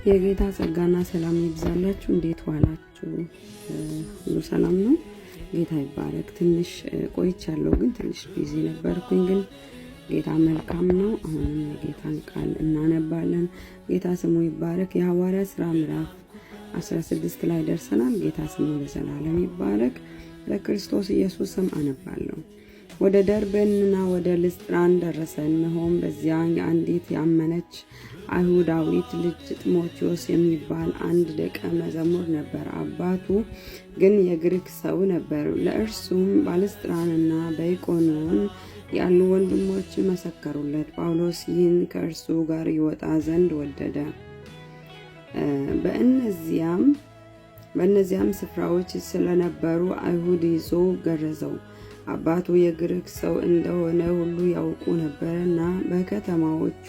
የጌታ ጸጋና ሰላም ይብዛላችሁ። እንዴት ዋላችሁ? ሁሉ ሰላም ነው? ጌታ ይባረክ። ትንሽ ቆይቻለሁ፣ ግን ትንሽ ቢዚ ነበርኩኝ። ግን ጌታ መልካም ነው። አሁንም የጌታን ቃል እናነባለን። ጌታ ስሙ ይባረክ። የሐዋርያት ሥራ ምዕራፍ 16 ላይ ደርሰናል። ጌታ ስሙ ለዘላለም ይባረክ። በክርስቶስ ኢየሱስ ስም አነባለሁ። ወደ ደርቤንና ወደ ልስጥራን ደረሰ። እነሆም በዚያ አንዲት ያመነች አይሁዳዊት ልጅ ጢሞቴዎስ የሚባል አንድ ደቀ መዝሙር ነበር። አባቱ ግን የግሪክ ሰው ነበር። ለእርሱም በልስጥራንና በኢቆንዮን ያሉ ወንድሞች መሰከሩለት። ጳውሎስ ይህን ከእርሱ ጋር ይወጣ ዘንድ ወደደ። በእነዚያም ስፍራዎች ስለነበሩ አይሁድ ይዞ ገረዘው። አባቱ የግሪክ ሰው እንደሆነ ሁሉ ያውቁ ነበርና በከተማዎቹ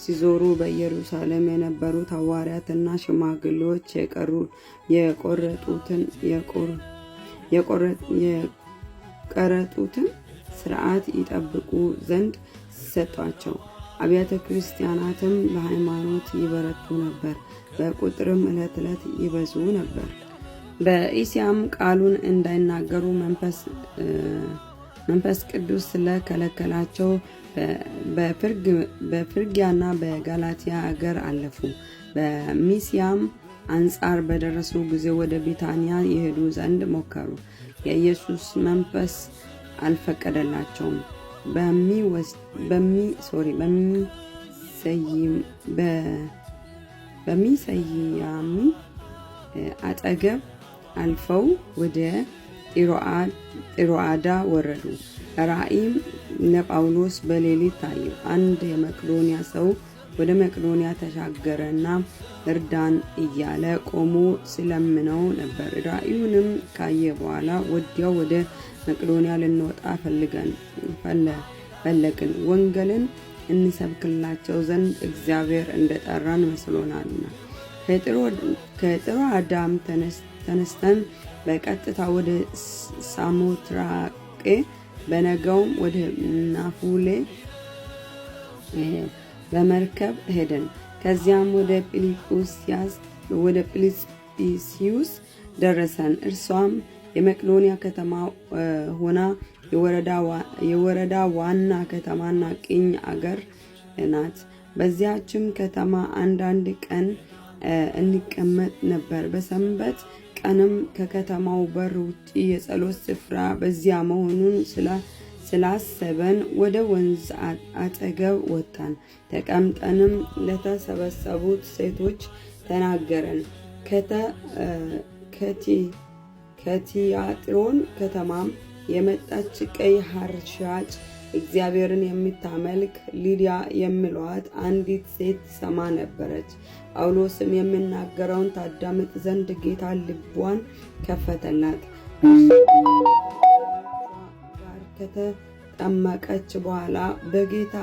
ሲዞሩ በኢየሩሳሌም የነበሩት ሐዋርያትና ሽማግሌዎች የቀረጡትን ሥርዓት ይጠብቁ ዘንድ ሰጧቸው። አብያተ ክርስቲያናትም በሃይማኖት ይበረቱ ነበር፣ በቁጥርም ዕለት ዕለት ይበዙ ነበር። በእስያም ቃሉን እንዳይናገሩ መንፈስ ቅዱስ ስለከለከላቸው በፍርግያና በጋላትያ አገር አለፉ። በሚስያም አንጻር በደረሱ ጊዜ ወደ ቢታንያ ይሄዱ ዘንድ ሞከሩ። የኢየሱስ መንፈስ አልፈቀደላቸውም። በሚሰያሚ አጠገብ አልፈው ወደ ጢሮአዳ ወረዱ። ራእይም ለጳውሎስ በሌሊት ታየው። አንድ የመቄዶንያ ሰው ወደ መቄዶንያ ተሻገረና እርዳን እያለ ቆሞ ሲለምነው ነበር። ራእዩንም ካየ በኋላ ወዲያው ወደ መቄዶንያ ልንወጣ ፈለግን፣ ወንጌልን እንሰብክላቸው ዘንድ እግዚአብሔር እንደጠራን መስሎናልና። ከጢሮአዳም ተነስተን በቀጥታ ወደ ሳሞትራቄ በነገውም ወደ ናፉሌ በመርከብ ሄደን ከዚያም ወደ ፊልጵስዩስ ደረሰን። እርሷም የመቄዶንያ ከተማ ሆና የወረዳ ዋና ከተማና ቅኝ አገር ናት። በዚያችም ከተማ አንዳንድ ቀን እንቀመጥ ነበር። በሰንበት ቀንም ከከተማው በር ውጪ የጸሎት ስፍራ በዚያ መሆኑን ስላሰበን ወደ ወንዝ አጠገብ ወጣን። ተቀምጠንም ለተሰበሰቡት ሴቶች ተናገረን። ከቲያጥሮን ከተማም የመጣች ቀይ ሐር ሻጭ እግዚአብሔርን የምታመልክ ሊዲያ የሚሏት አንዲት ሴት ሰማ ነበረች። ጳውሎስም የሚናገረውን ታዳምጥ ዘንድ ጌታ ልቧን ከፈተላት። ጋር ከተጠመቀች በኋላ በጌታ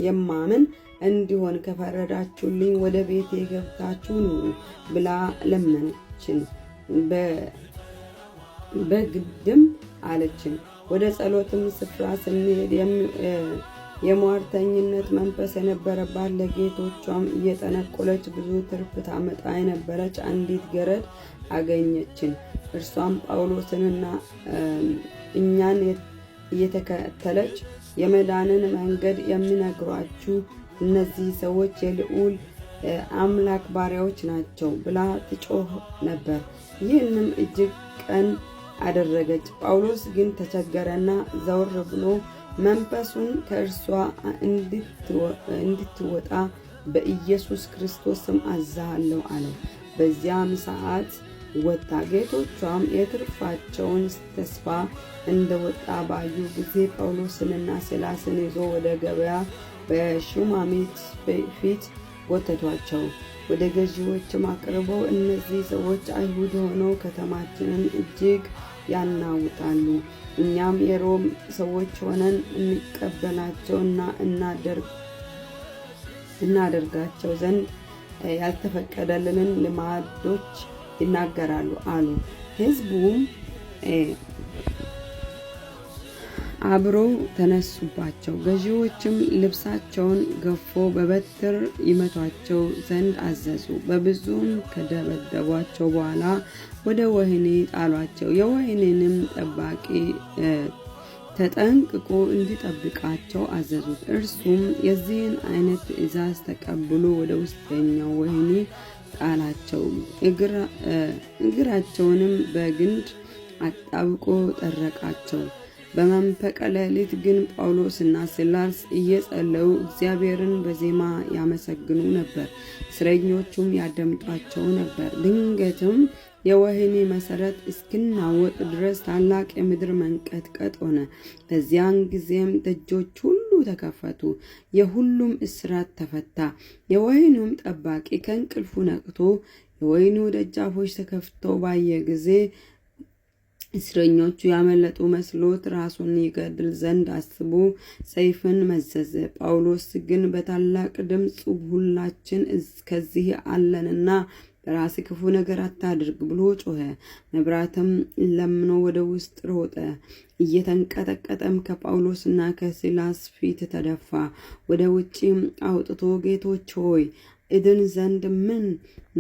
የማመን እንዲሆን ከፈረዳችሁልኝ ወደ ቤቴ ገብታችሁ ኑሩ ብላ ለመነችን። በግድም አለችን። ወደ ጸሎትም ስፍራ ስንሄድ የሟርተኝነት መንፈስ የነበረባት ለጌቶቿም እየጠነቆለች ብዙ ትርፍ ታመጣ የነበረች አንዲት ገረድ አገኘችን። እርሷም ጳውሎስንና እኛን እየተከተለች የመዳንን መንገድ የሚነግሯችሁ እነዚህ ሰዎች የልዑል አምላክ ባሪያዎች ናቸው ብላ ትጮህ ነበር። ይህንም እጅግ ቀን አደረገች። ጳውሎስ ግን ተቸገረና ዘወር ብሎ መንፈሱን ከእርሷ እንድትወጣ በኢየሱስ ክርስቶስ ስም አዝሃለሁ አለው። በዚያም ሰዓት ወጣ። ጌቶቿም የትርፋቸውን ተስፋ እንደወጣ ባዩ ጊዜ ጳውሎስንና ሲላስን ይዞ ወደ ገበያ በሹማምንት ፊት ጎተቷቸው። ወደ ገዢዎችም አቅርበው እነዚህ ሰዎች አይሁድ ሆነው ከተማችንን እጅግ ያናውጣሉ፣ እኛም የሮም ሰዎች ሆነን እንቀበላቸውና እናደርጋቸው ዘንድ ያልተፈቀደልንን ልማዶች ይናገራሉ አሉ። አብረው ተነሱባቸው። ገዢዎችም ልብሳቸውን ገፎ በበትር ይመቷቸው ዘንድ አዘዙ። በብዙም ከደበደቧቸው በኋላ ወደ ወህኒ ጣሏቸው። የወህኒንም ጠባቂ ተጠንቅቆ እንዲጠብቃቸው አዘዙት። እርሱም የዚህን አይነት ትእዛዝ ተቀብሎ ወደ ውስጠኛው ወህኒ ጣላቸው። እግራቸውንም በግንድ አጣብቆ ጠረቃቸው። በመንፈቀ ሌሊት ግን ጳውሎስና ሲላስ እየጸለዩ እግዚአብሔርን በዜማ ያመሰግኑ ነበር። እስረኞቹም ያዳምጧቸው ነበር። ድንገትም የወህኒ መሰረት እስኪናወጥ ድረስ ታላቅ የምድር መንቀጥቀጥ ሆነ። በዚያን ጊዜም ደጆች ሁሉ ተከፈቱ፣ የሁሉም እስራት ተፈታ። የወህኒውም ጠባቂ ከእንቅልፉ ነቅቶ የወህኒው ደጃፎች ተከፍተው ባየ ጊዜ እስረኞቹ ያመለጡ መስሎት ራሱን ይገድል ዘንድ አስቦ ሰይፍን መዘዘ። ጳውሎስ ግን በታላቅ ድምፅ ሁላችን ከዚህ አለንና በራስ ክፉ ነገር አታድርግ ብሎ ጮኸ። መብራትም ለምኖ ወደ ውስጥ ሮጠ። እየተንቀጠቀጠም ከጳውሎስና ከሲላስ ፊት ተደፋ። ወደ ውጪም አውጥቶ ጌቶች ሆይ እድን ዘንድ ምን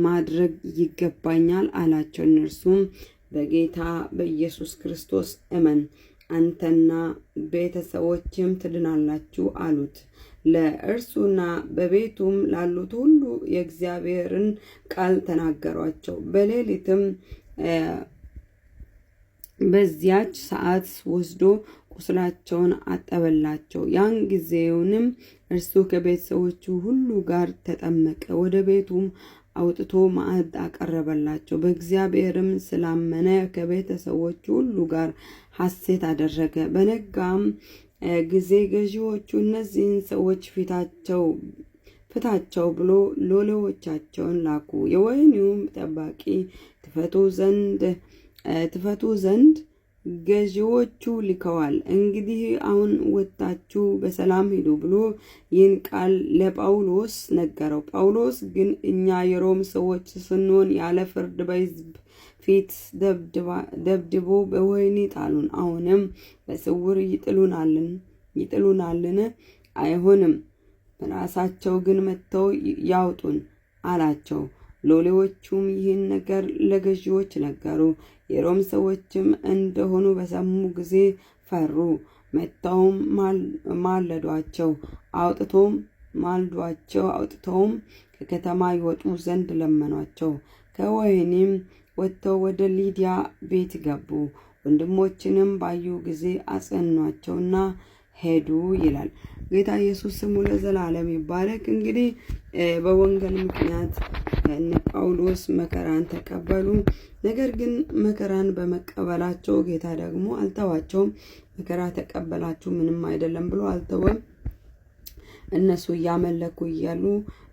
ማድረግ ይገባኛል አላቸው። እነርሱም በጌታ በኢየሱስ ክርስቶስ እመን፣ አንተና ቤተሰቦችም ትድናላችሁ አሉት። ለእርሱና በቤቱም ላሉት ሁሉ የእግዚአብሔርን ቃል ተናገሯቸው። በሌሊትም በዚያች ሰዓት ወስዶ ቁስላቸውን አጠበላቸው። ያን ጊዜውንም እርሱ ከቤተሰቦቹ ሁሉ ጋር ተጠመቀ። ወደ ቤቱም አውጥቶ ማዕድ አቀረበላቸው። በእግዚአብሔርም ስላመነ ከቤተሰቦቹ ሁሉ ጋር ሐሴት አደረገ። በነጋም ጊዜ ገዢዎቹ እነዚህን ሰዎች ፍታቸው ብሎ ሎሌዎቻቸውን ላኩ። የወህኒውም ጠባቂ ትፈቱ ዘንድ ገዢዎቹ ልከዋል። እንግዲህ አሁን ወጥታችሁ በሰላም ሂዱ ብሎ ይህን ቃል ለጳውሎስ ነገረው። ጳውሎስ ግን እኛ የሮም ሰዎች ስንሆን ያለ ፍርድ በሕዝብ ፊት ደብድቦ በወህኒ ጣሉን። አሁንም በስውር ይጥሉናልን? አይሆንም፣ ራሳቸው ግን መጥተው ያውጡን አላቸው። ሎሌዎቹም ይህን ነገር ለገዢዎች ነገሩ። የሮም ሰዎችም እንደሆኑ በሰሙ ጊዜ ፈሩ። መጥተውም አውጥተውም ከከተማ ይወጡ ዘንድ ለመኗቸው። ከወህኒም ወጥተው ወደ ሊዲያ ቤት ገቡ። ወንድሞችንም ባዩ ጊዜ አጸኗቸውና ሄዱ ይላል። ጌታ ኢየሱስ ስሙ ለዘላለም ይባረክ። እንግዲህ በወንጌል ምክንያት እነ ጳውሎስ መከራን ተቀበሉ። ነገር ግን መከራን በመቀበላቸው ጌታ ደግሞ አልተዋቸውም። መከራ ተቀበላችሁ ምንም አይደለም ብሎ አልተወም። እነሱ እያመለኩ እያሉ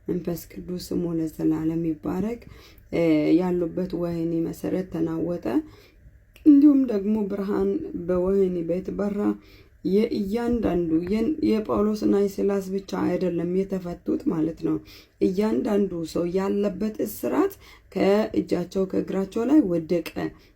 መንፈስ ቅዱስ ስሙ ለዘላለም ይባረክ። ያሉበት ወህኒ መሰረት ተናወጠ። እንዲሁም ደግሞ ብርሃን በወህኒ ቤት በራ። የእያንዳንዱ የጳውሎስና የሲላስ ብቻ አይደለም የተፈቱት ማለት ነው። እያንዳንዱ ሰው ያለበት እስራት ከእጃቸው ከእግራቸው ላይ ወደቀ።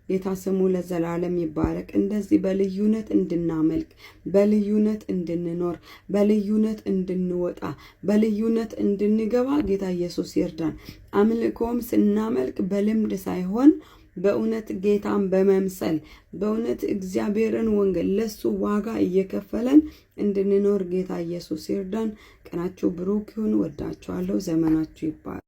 ጌታ ስሙ ለዘላለም ይባረክ። እንደዚህ በልዩነት እንድናመልክ፣ በልዩነት እንድንኖር፣ በልዩነት እንድንወጣ፣ በልዩነት እንድንገባ ጌታ ኢየሱስ ይርዳን። አምልኮም ስናመልክ በልምድ ሳይሆን በእውነት ጌታን በመምሰል በእውነት እግዚአብሔርን ወንጌል ለሱ ዋጋ እየከፈለን እንድንኖር ጌታ ኢየሱስ ይርዳን። ቀናችሁ ብሩክ ይሁን። ወዳችኋለሁ። ዘመናችሁ ይባረክ።